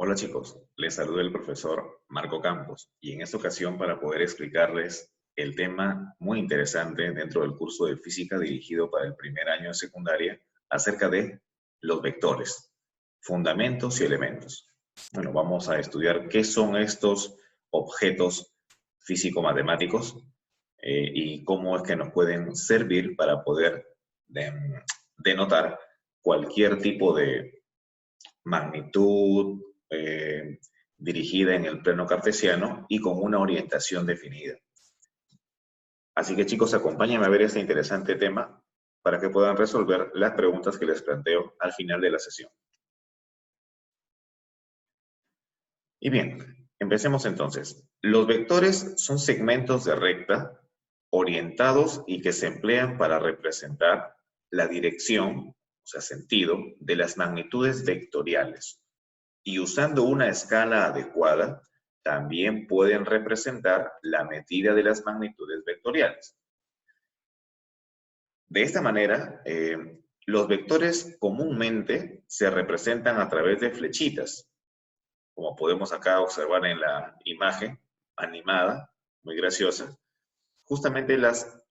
Hola chicos, les saluda el profesor Marco Campos y en esta ocasión para poder explicarles el tema muy interesante dentro del curso de física dirigido para el primer año de secundaria acerca de los vectores, fundamentos y elementos. Bueno, vamos a estudiar qué son estos objetos físico-matemáticos y cómo es que nos pueden servir para poder denotar cualquier tipo de magnitud dirigida en el plano cartesiano y con una orientación definida. Así que chicos, acompáñenme a ver este interesante tema para que puedan resolver las preguntas que les planteo al final de la sesión. Y bien, empecemos entonces. Los vectores son segmentos de recta orientados y que se emplean para representar la dirección, o sea, sentido, de las magnitudes vectoriales. Y usando una escala adecuada, también pueden representar la medida de las magnitudes vectoriales. De esta manera, los vectores comúnmente se representan a través de flechitas, como podemos acá observar en la imagen animada, muy graciosa. Justamente las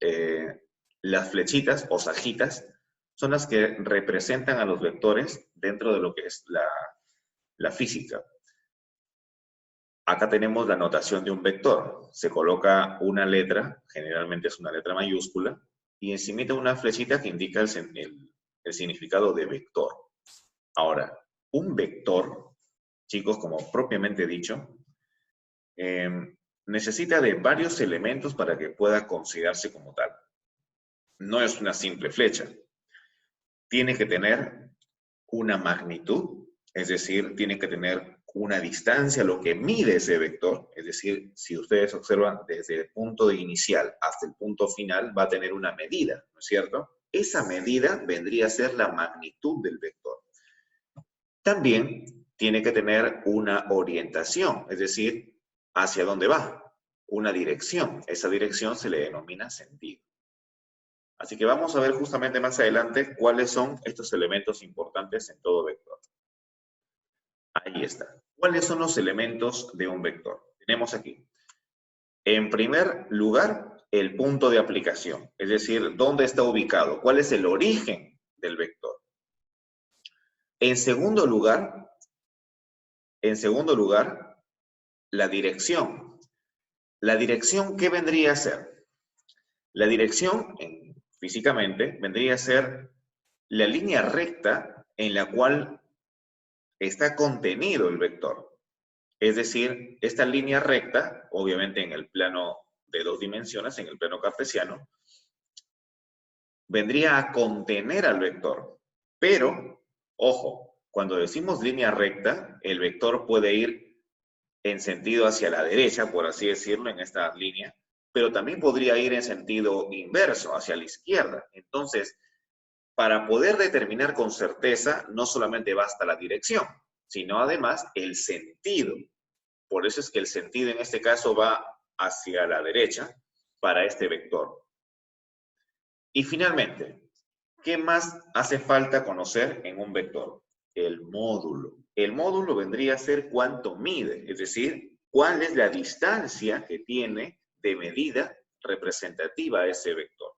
flechitas o sajitas son las que representan a los vectores dentro de lo que es la física. Acá tenemos la notación de un vector. Se coloca una letra, generalmente es una letra mayúscula, y encima una flechita que indica el significado de vector. Ahora, un vector, chicos, como propiamente dicho, necesita de varios elementos para que pueda considerarse como tal. No es una simple flecha. Tiene que tener una magnitud, es decir, tiene que tener una distancia, lo que mide ese vector, es decir, si ustedes observan desde el punto inicial hasta el punto final, va a tener una medida, ¿no es cierto? Esa medida vendría a ser la magnitud del vector. También tiene que tener una orientación, es decir, hacia dónde va, una dirección. Esa dirección se le denomina sentido. Así que vamos a ver justamente más adelante cuáles son estos elementos importantes en todo vector. Ahí está. ¿Cuáles son los elementos de un vector? Tenemos aquí, en primer lugar, el punto de aplicación, es decir, dónde está ubicado, cuál es el origen del vector. En segundo lugar, la dirección. ¿La dirección qué vendría a ser? La dirección, físicamente, vendría a ser la línea recta en la cual está contenido el vector. Es decir, esta línea recta, obviamente en el plano de dos dimensiones, en el plano cartesiano, vendría a contener al vector. Pero, ojo, cuando decimos línea recta, el vector puede ir en sentido hacia la derecha, por así decirlo, en esta línea, pero también podría ir en sentido inverso, hacia la izquierda. Entonces, para poder determinar con certeza, no solamente basta la dirección, sino además el sentido. Por eso es que el sentido en este caso va hacia la derecha para este vector. Y finalmente, ¿qué más hace falta conocer en un vector? El módulo. El módulo vendría a ser cuánto mide, es decir, cuál es la distancia que tiene de medida representativa a ese vector.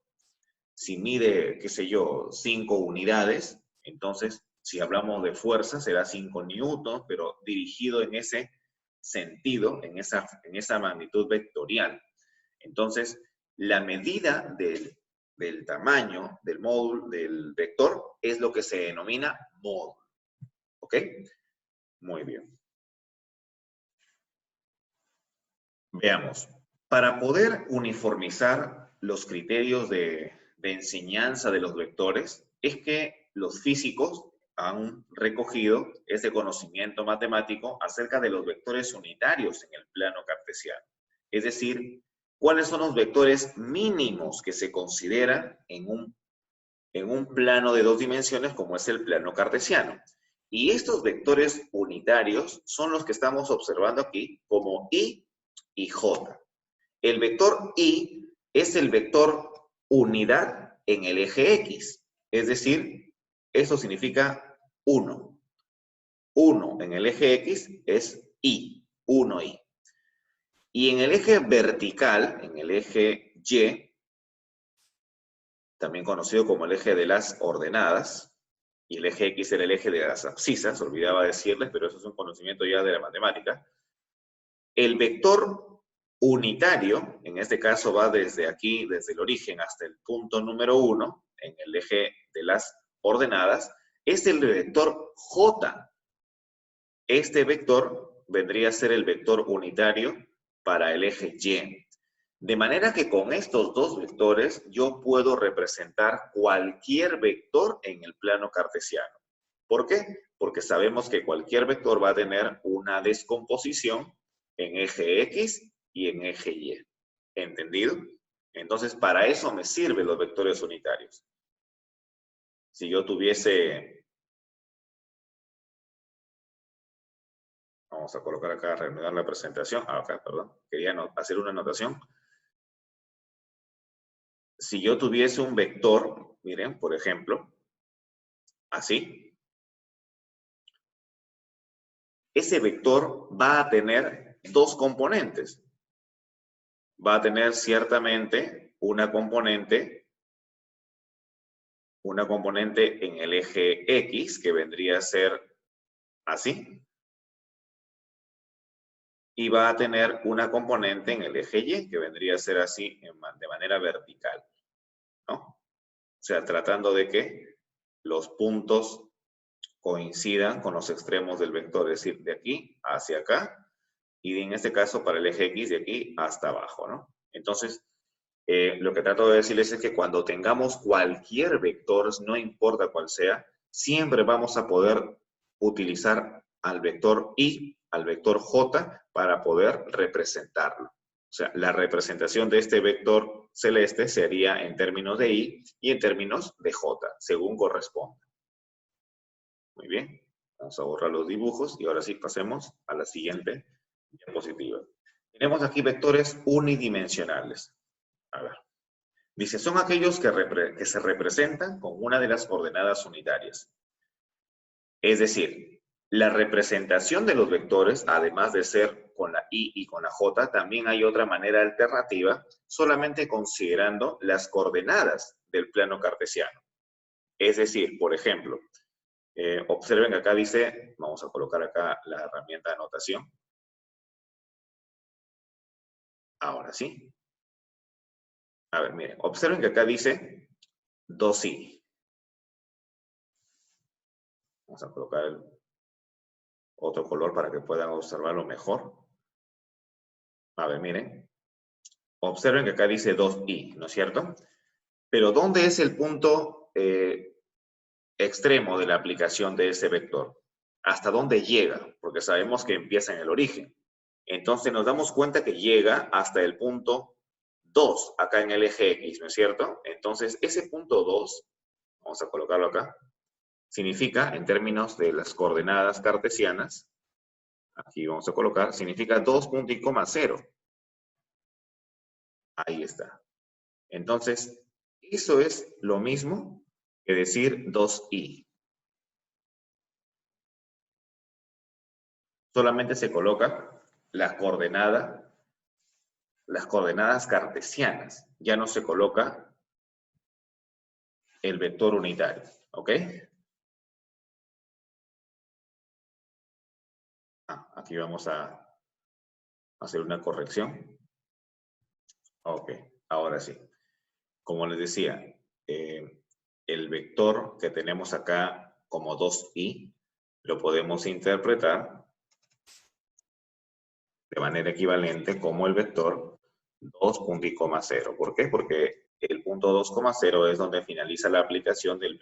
Si mide, qué sé yo, 5 unidades, entonces, si hablamos de fuerza, será 5 newtons, pero dirigido en ese sentido, en esa magnitud vectorial. Entonces, la medida del tamaño del módulo, del vector, es lo que se denomina módulo. ¿Ok? Muy bien. Veamos. Para poder uniformizar los criterios de enseñanza de los vectores, es que los físicos han recogido ese conocimiento matemático acerca de los vectores unitarios en el plano cartesiano. Es decir, cuáles son los vectores mínimos que se consideran en un plano de dos dimensiones como es el plano cartesiano. Y estos vectores unitarios son los que estamos observando aquí como I y J. El vector I es el vector unidad en el eje X. Es decir, eso significa 1. 1 en el eje X es Y, 1Y. Y en el eje vertical, en el eje Y, también conocido como el eje de las ordenadas, y el eje X era el eje de las abscisas, olvidaba decirles, pero eso es un conocimiento ya de la matemática. El vector unitario, en este caso va desde aquí, desde el origen hasta el punto número 1, en el eje de las ordenadas, es el vector J. Este vector vendría a ser el vector unitario para el eje Y. De manera que con estos dos vectores yo puedo representar cualquier vector en el plano cartesiano. ¿Por qué? Porque sabemos que cualquier vector va a tener una descomposición en eje X y en eje Y. ¿Entendido? Entonces, para eso me sirven los vectores unitarios. Si yo tuviese... Vamos a colocar acá, reanudar la presentación. Acá, perdón. Quería hacer una anotación. Si yo tuviese un vector, miren, por ejemplo, así, ese vector va a tener dos componentes. Va a tener ciertamente una componente en el eje X, que vendría a ser así, y va a tener una componente en el eje Y, que vendría a ser así de manera vertical, ¿no? O sea, tratando de que los puntos coincidan con los extremos del vector, es decir, de aquí hacia acá, y en este caso para el eje X de aquí hasta abajo, ¿no? Entonces, lo que trato de decirles es que cuando tengamos cualquier vector, no importa cuál sea, siempre vamos a poder utilizar al vector Y, al vector J, para poder representarlo. O sea, la representación de este vector celeste sería en términos de Y y en términos de J, según corresponda. Muy bien, vamos a borrar los dibujos y ahora sí pasemos a la siguiente diapositiva. Tenemos aquí vectores unidimensionales. A ver. Dice, son aquellos que se representan con una de las coordenadas unitarias. Es decir, la representación de los vectores, además de ser con la Y y con la J, también hay otra manera alternativa, solamente considerando las coordenadas del plano cartesiano. Es decir, por ejemplo, observen que acá dice, vamos a colocar acá la herramienta de anotación. Ahora sí. A ver, miren, observen que acá dice 2i. Vamos a colocar otro color para que puedan observarlo mejor. A ver, miren. Observen que acá dice 2i, ¿no es cierto? Pero ¿dónde es el punto extremo de la aplicación de ese vector? ¿Hasta dónde llega? Porque sabemos que empieza en el origen. Entonces nos damos cuenta que llega hasta el punto 2, acá en el eje X, ¿no es cierto? Entonces ese punto 2, vamos a colocarlo acá, significa, en términos de las coordenadas cartesianas, aquí vamos a colocar, significa 2,0. Ahí está. Entonces, eso es lo mismo que decir 2i. Solamente se coloca la coordenada, las coordenadas cartesianas. Ya no se coloca el vector unitario. ¿Ok? Aquí vamos a hacer una corrección. Ok, ahora sí. Como les decía, el vector que tenemos acá como 2i lo podemos interpretar de manera equivalente como el vector 2,0. ¿Por qué? Porque el punto 2,0 es donde finaliza la aplicación del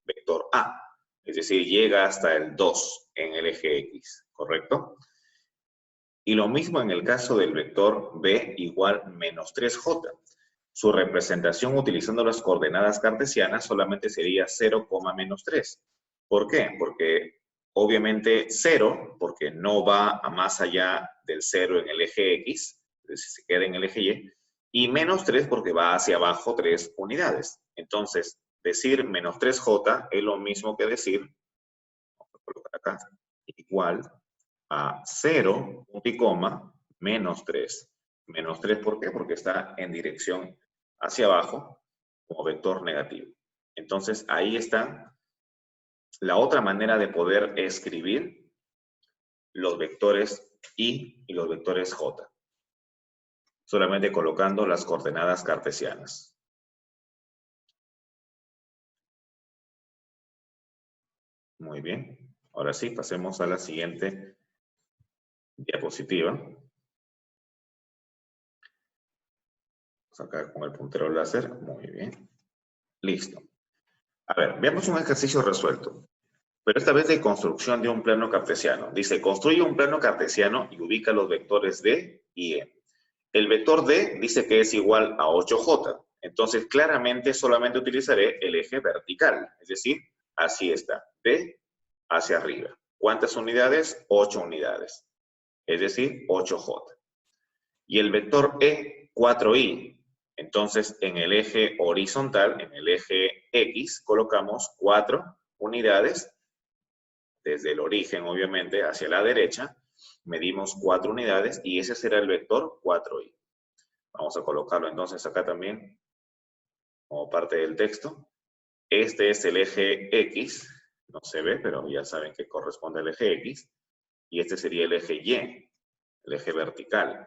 vector A. Es decir, llega hasta el 2 en el eje X, ¿correcto? Y lo mismo en el caso del vector B igual menos 3j. Su representación utilizando las coordenadas cartesianas solamente sería 0, menos 3. ¿Por qué? Porque obviamente 0, porque no va a más allá del 0 en el eje X, es decir, se queda en el eje y menos 3 porque va hacia abajo 3 unidades. Entonces, decir menos 3j es lo mismo que decir, vamos a colocar acá, igual a 0, punto y coma, menos 3. Menos 3, ¿por qué? Porque está en dirección hacia abajo como vector negativo. Entonces, ahí está la otra manera de poder escribir los vectores y los vectores j. Solamente colocando las coordenadas cartesianas. Muy bien. Ahora sí, pasemos a la siguiente diapositiva. Vamos acá con el puntero láser. Muy bien. Listo. A ver, veamos un ejercicio resuelto. Pero esta vez de construcción de un plano cartesiano. Dice, construye un plano cartesiano y ubica los vectores D y E. El vector D dice que es igual a 8J. Entonces, claramente solamente utilizaré el eje vertical. Es decir, así está. D hacia arriba. ¿Cuántas unidades? 8 unidades. Es decir, 8J. Y el vector E, 4I. Entonces, en el eje horizontal, en el eje X, colocamos 4 unidades. Desde el origen, obviamente, hacia la derecha, medimos 4 unidades y ese será el vector 4i. Vamos a colocarlo entonces acá también como parte del texto. Este es el eje X, no se ve, pero ya saben que corresponde al eje X. Y este sería el eje Y, el eje vertical.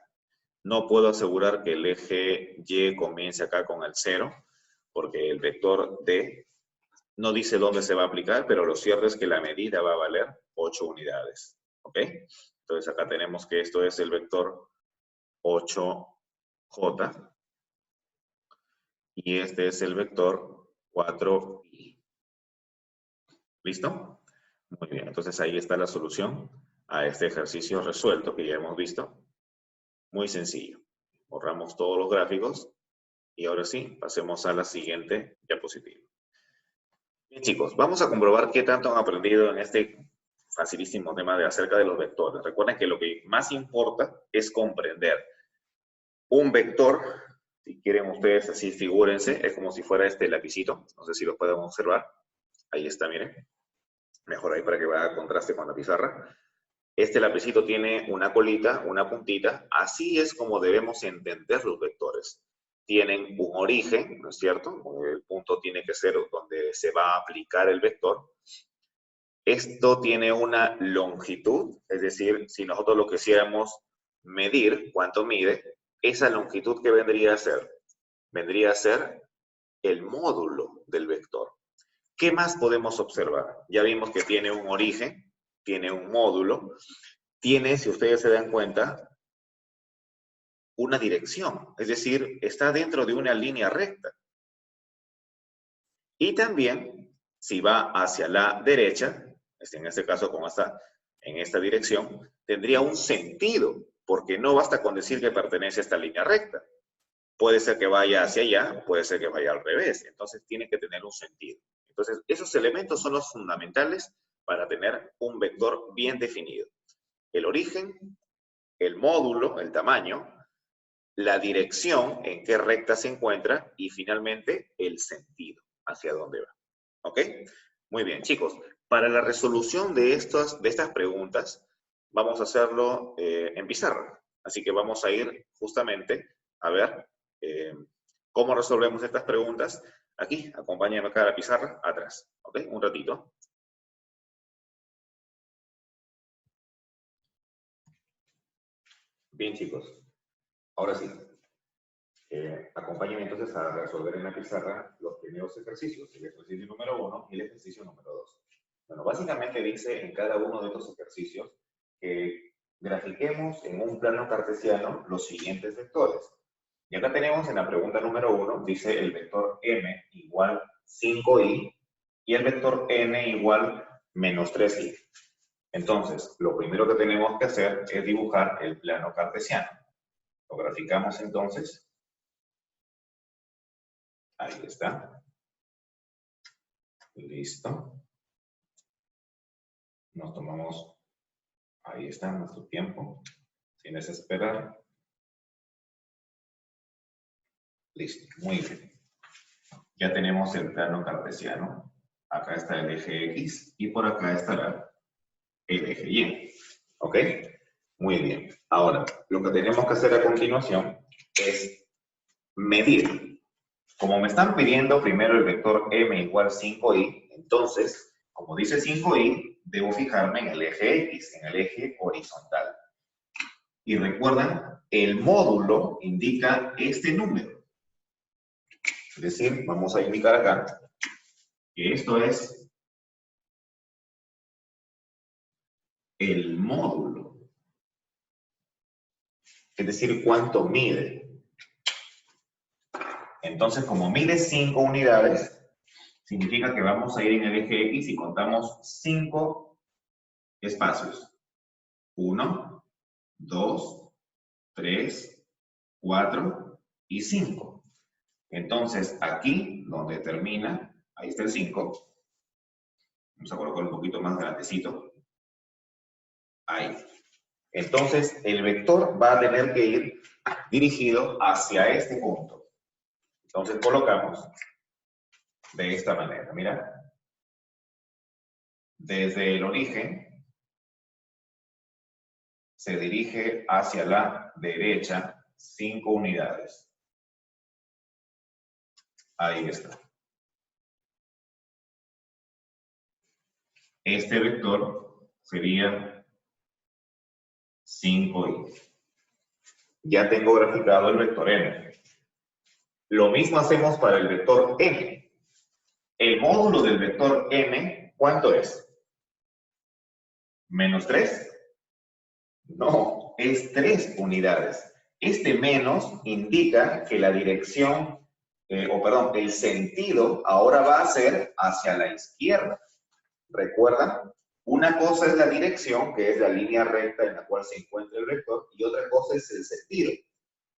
No puedo asegurar que el eje Y comience acá con el 0, porque el vector D no dice dónde se va a aplicar, pero lo cierto es que la medida va a valer 8 unidades. ¿Ok? Entonces acá tenemos que esto es el vector 8J y este es el vector 4i. ¿Listo? Muy bien, entonces ahí está la solución a este ejercicio resuelto que ya hemos visto. Muy sencillo. Borramos todos los gráficos y ahora sí, pasemos a la siguiente diapositiva. Bien, chicos, vamos a comprobar qué tanto han aprendido en este facilísimo tema de acerca de los vectores. Recuerden que lo que más importa es comprender un vector. Si quieren ustedes así, figúrense, es como si fuera este lapicito. No sé si lo pueden observar. Ahí está, miren. Mejor ahí para que vaya a contraste con la pizarra. Este lapicito tiene una colita, una puntita. Así es como debemos entender los vectores. Tienen un origen, ¿no es cierto? El punto tiene que ser donde se va a aplicar el vector. Esto tiene una longitud, es decir, si nosotros lo quisiéramos medir, cuánto mide, esa longitud que vendría a ser el módulo del vector. ¿Qué más podemos observar? Ya vimos que tiene un origen, tiene un módulo, tiene, si ustedes se dan cuenta, una dirección, es decir, está dentro de una línea recta. Y también, si va hacia la derecha, en este caso como está en esta dirección, tendría un sentido, porque no basta con decir que pertenece a esta línea recta. Puede ser que vaya hacia allá, puede ser que vaya al revés. Entonces tiene que tener un sentido. Entonces esos elementos son los fundamentales para tener un vector bien definido. El origen, el módulo, el tamaño, la dirección en qué recta se encuentra y finalmente el sentido, hacia dónde va. ¿Ok? Muy bien, chicos. Para la resolución de estas preguntas, vamos a hacerlo en pizarra. Así que vamos a ir justamente a ver cómo resolvemos estas preguntas. Aquí, acompáñenme acá a la pizarra, atrás. ¿Ok? Un ratito. Bien, chicos. Ahora sí. Acompáñenme entonces a resolver en la pizarra los primeros ejercicios, el ejercicio número 1 y el ejercicio número 2. Bueno, básicamente dice en cada uno de estos ejercicios que grafiquemos en un plano cartesiano los siguientes vectores. Y acá tenemos en la pregunta número 1, dice el vector m igual 5i y el vector n igual menos 3i. Entonces, lo primero que tenemos que hacer es dibujar el plano cartesiano. Lo graficamos entonces. Ahí está. Listo. Nos tomamos, ahí está nuestro tiempo, sin desesperar. Listo, muy bien. Ya tenemos el plano cartesiano. Acá está el eje X y por acá estará el eje Y. ¿Ok? Muy bien. Ahora, lo que tenemos que hacer a continuación es medir. Como me están pidiendo primero el vector m igual 5i, entonces, como dice 5i, debo fijarme en el eje x, en el eje horizontal. Y recuerdan, el módulo indica este número. Es decir, vamos a indicar acá que esto es el módulo. Es decir, cuánto mide. Entonces, como mide 5 unidades, significa que vamos a ir en el eje X y contamos 5 espacios. 1, 2, 3, 4 y 5. Entonces, aquí, donde termina, ahí está el 5. Vamos a colocar un poquito más grandecito. Ahí. Entonces, el vector va a tener que ir dirigido hacia este punto. Entonces, colocamos de esta manera. Mira. Desde el origen, se dirige hacia la derecha 5 unidades. Ahí está. Este vector sería 5i. Ya tengo graficado el vector m. Lo mismo hacemos para el vector m. El módulo del vector m, ¿cuánto es? ¿Menos 3? No, es 3 unidades. Este menos indica que la dirección, el sentido ahora va a ser hacia la izquierda. ¿Recuerdan? Una cosa es la dirección, que es la línea recta en la cual se encuentra el vector, y otra cosa es el sentido.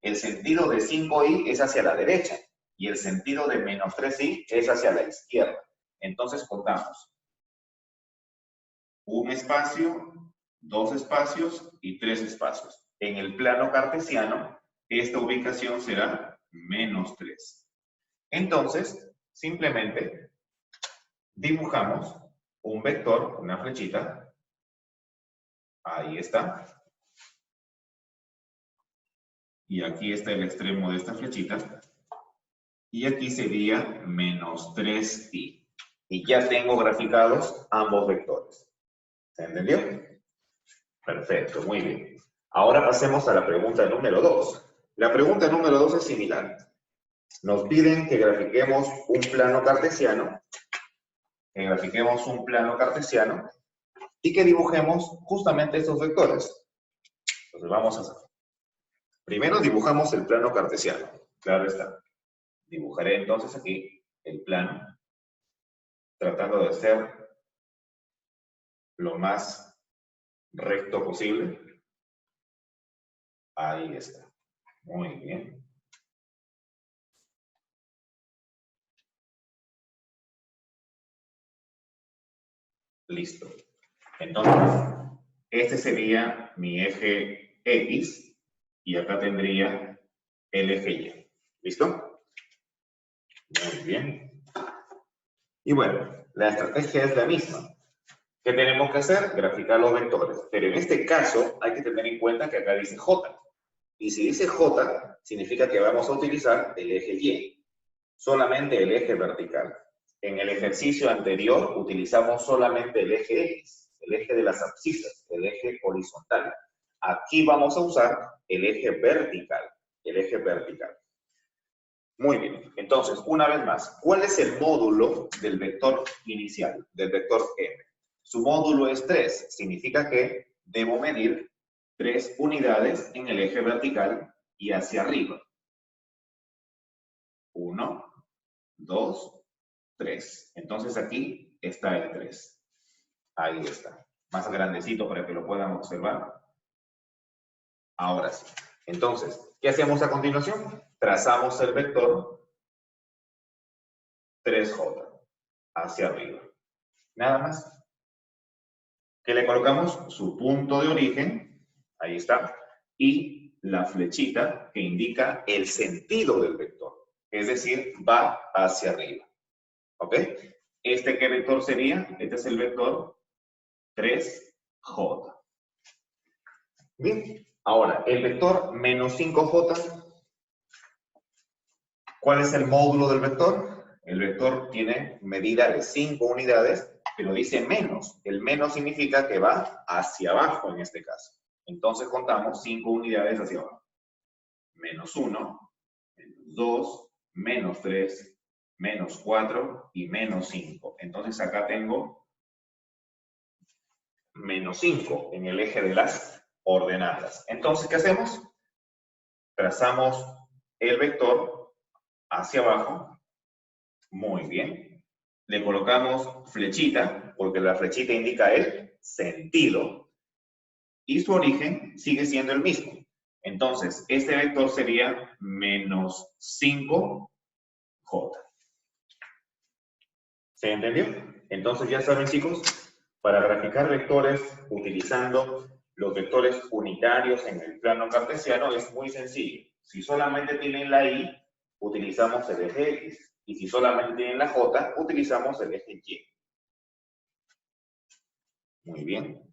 El sentido de 5i es hacia la derecha, y el sentido de menos 3i es hacia la izquierda. Entonces contamos. Un espacio, 2 espacios y 3 espacios. En el plano cartesiano, esta ubicación será menos 3. Entonces, simplemente dibujamos un vector, una flechita. Ahí está. Y aquí está el extremo de esta flechita. Y aquí sería menos 3i. Y ya tengo graficados ambos vectores. ¿Se entendió? Perfecto, muy bien. Ahora pasemos a la pregunta número 2. La pregunta número 2 es similar. Nos piden que grafiquemos un plano cartesiano. Y que dibujemos justamente estos vectores. Entonces vamos a hacer. Primero dibujamos el plano cartesiano. Claro está. Dibujaré entonces aquí el plano, tratando de ser lo más recto posible. Ahí está. Muy bien. Listo. Entonces, este sería mi eje X y acá tendría el eje Y. ¿Listo? Muy bien. Y bueno, la estrategia es la misma. ¿Qué tenemos que hacer? Graficar los vectores. Pero en este caso hay que tener en cuenta que acá dice J. Y si dice J, significa que vamos a utilizar el eje Y. Solamente el eje vertical. En el ejercicio anterior utilizamos solamente el eje X, el eje de las abscisas, el eje horizontal. Aquí vamos a usar el eje vertical, Muy bien, entonces, una vez más, ¿cuál es el módulo del vector inicial, del vector M? Su módulo es 3, significa que debo medir 3 unidades en el eje vertical y hacia arriba. 1, 2, 3. Entonces aquí está el 3. Ahí está. Más grandecito para que lo puedan observar. Ahora sí. Entonces, ¿qué hacemos a continuación? Trazamos el vector 3J hacia arriba. Nada más. ¿Qué le colocamos? Su punto de origen. Ahí está. Y la flechita que indica el sentido del vector. Es decir, va hacia arriba. ¿Ok? ¿Este qué vector sería? Este es el vector 3 J. Bien, ahora, el vector menos 5J, ¿cuál es el módulo del vector? El vector tiene medida de 5 unidades, pero dice menos. El menos significa que va hacia abajo en este caso. Entonces contamos 5 unidades hacia abajo. Menos 1, menos 2, menos 3, menos 4 y menos 5. Entonces acá tengo menos 5 en el eje de las ordenadas. Entonces, ¿qué hacemos? Trazamos el vector hacia abajo. Muy bien. Le colocamos flechita, porque la flechita indica el sentido. Y su origen sigue siendo el mismo. Entonces, este vector sería menos 5J. ¿Se entendió? Entonces, ya saben, chicos, para graficar vectores utilizando los vectores unitarios en el plano cartesiano es muy sencillo. Si solamente tienen la Y, utilizamos el eje X. Y si solamente tienen la J, utilizamos el eje Y. Muy bien.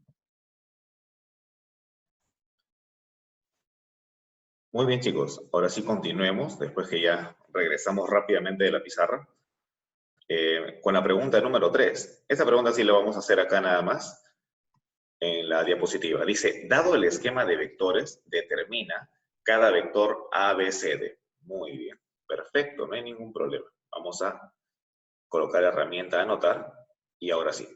Muy bien, chicos. Ahora sí continuemos, después que ya regresamos rápidamente de la pizarra, con la pregunta número 3. Esta pregunta sí la vamos a hacer acá nada más, en la diapositiva. Dice, dado el esquema de vectores, determina cada vector ABCD. Muy bien, perfecto, no hay ningún problema. Vamos a colocar herramienta anotar y ahora sí.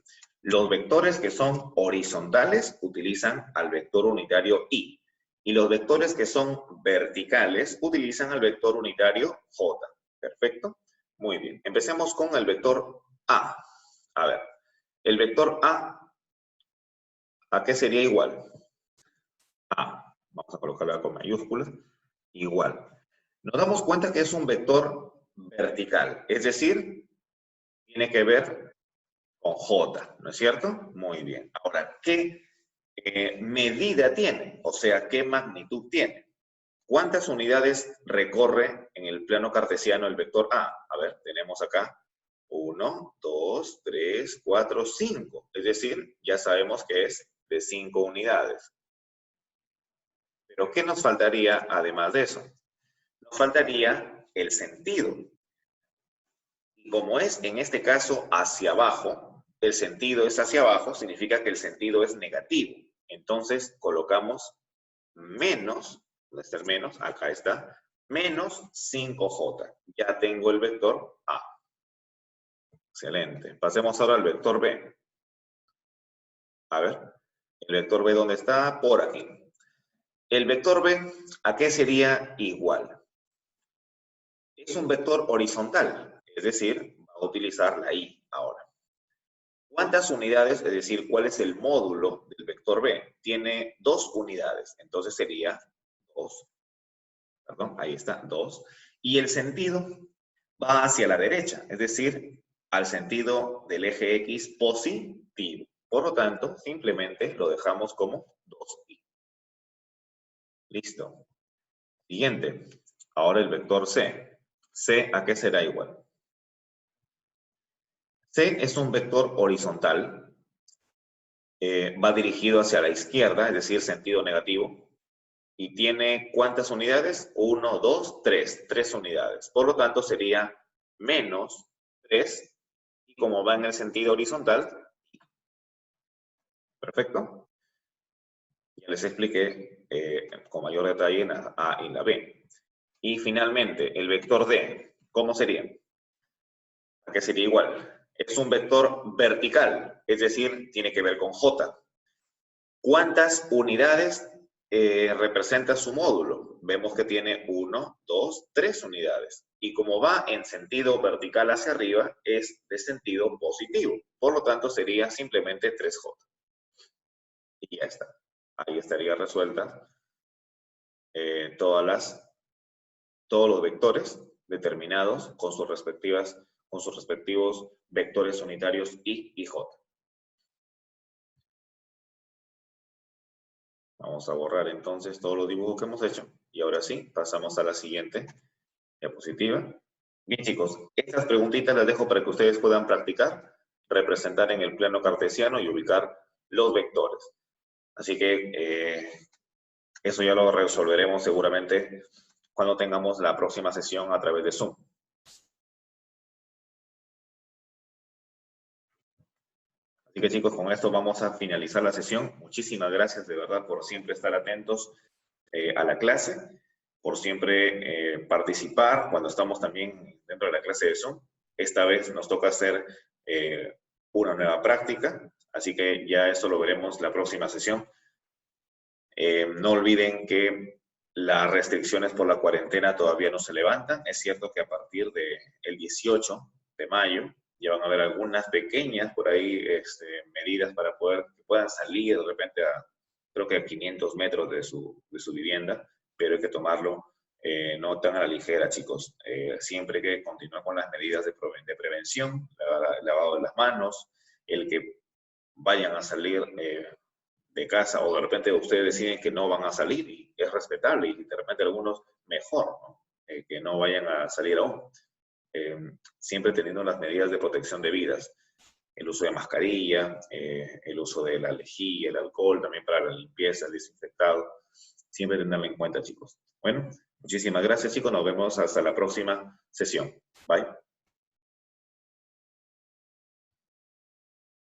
Los vectores que son horizontales utilizan al vector unitario I y los vectores que son verticales utilizan al vector unitario J. Perfecto. Muy bien. Empecemos con el vector A. A ver, el vector ¿a qué sería igual? A. Vamos a colocarla con mayúsculas. Igual. Nos damos cuenta que es un vector vertical, es decir, tiene que ver con J, ¿no es cierto? Muy bien. Ahora, ¿qué medida tiene? O sea, ¿qué magnitud tiene? ¿Cuántas unidades recorre en el plano cartesiano el vector A? A ver, tenemos acá 1, 2, 3, 4, 5. Es decir, ya sabemos que es de 5 unidades. Pero ¿qué nos faltaría además de eso? Nos faltaría el sentido. Y como es en este caso hacia abajo, el sentido es hacia abajo, significa que el sentido es negativo. Entonces colocamos menos, ¿dónde está el menos? Acá está, menos 5J. Ya tengo el vector A. Excelente. Pasemos ahora al vector B. A ver, el vector B, ¿dónde está? Por aquí. El vector B, ¿a qué sería igual? Es un vector horizontal, es decir, va a utilizar la Y ahora. ¿Cuántas unidades? Es decir, ¿cuál es el módulo del vector B? Tiene 2 unidades, entonces sería 2. Perdón, ahí está, 2. Y el sentido va hacia la derecha, es decir, al sentido del eje X positivo. Por lo tanto, simplemente lo dejamos como 2i. Listo. Siguiente. Ahora el vector C. ¿C a qué será igual? C es un vector horizontal. Va dirigido hacia la izquierda, es decir, sentido negativo. Y tiene ¿cuántas unidades? 1, 2, 3. 3 unidades. Por lo tanto, sería menos 3. Y como va en el sentido horizontal, perfecto. Ya les expliqué con mayor detalle en la A y la B. Y finalmente, el vector D, ¿cómo sería? ¿A qué sería igual? Es un vector vertical, es decir, tiene que ver con J. ¿Cuántas unidades representa su módulo? Vemos que tiene 1, 2, 3 unidades. Y como va en sentido vertical hacia arriba, es de sentido positivo. Por lo tanto, sería simplemente 3J. Y ya está. Ahí estaría resuelta todos los vectores determinados con sus respectivos vectores unitarios I y J. Vamos a borrar entonces todos los dibujos que hemos hecho. Y ahora sí, pasamos a la siguiente diapositiva. Bien, chicos, estas preguntitas las dejo para que ustedes puedan practicar, representar en el plano cartesiano y ubicar los vectores. Así que eso ya lo resolveremos seguramente cuando tengamos la próxima sesión a través de Zoom. Así que chicos, con esto vamos a finalizar la sesión. Muchísimas gracias de verdad por siempre estar atentos a la clase, por siempre participar cuando estamos también dentro de la clase de Zoom. Esta vez nos toca hacer una nueva práctica, así que ya eso lo veremos la próxima sesión. No olviden que las restricciones por la cuarentena todavía no se levantan. Es cierto que a partir del 18 de mayo ya van a haber algunas pequeñas por ahí medidas para que puedan salir de repente creo que a 500 metros de su vivienda, pero hay que tomarlo no tan a la ligera, chicos. Siempre hay que continuar con las medidas de prevención, lavado de las manos, el que vayan a salir de casa o de repente ustedes deciden que no van a salir y es respetable y de repente algunos mejor, ¿no? Que no vayan a salir aún. Siempre teniendo las medidas de protección debidas, el uso de mascarilla, el uso de la lejía, el alcohol también para la limpieza, el desinfectado, siempre tenerlo en cuenta, chicos. Bueno, muchísimas gracias, chicos, nos vemos hasta la próxima sesión. Bye.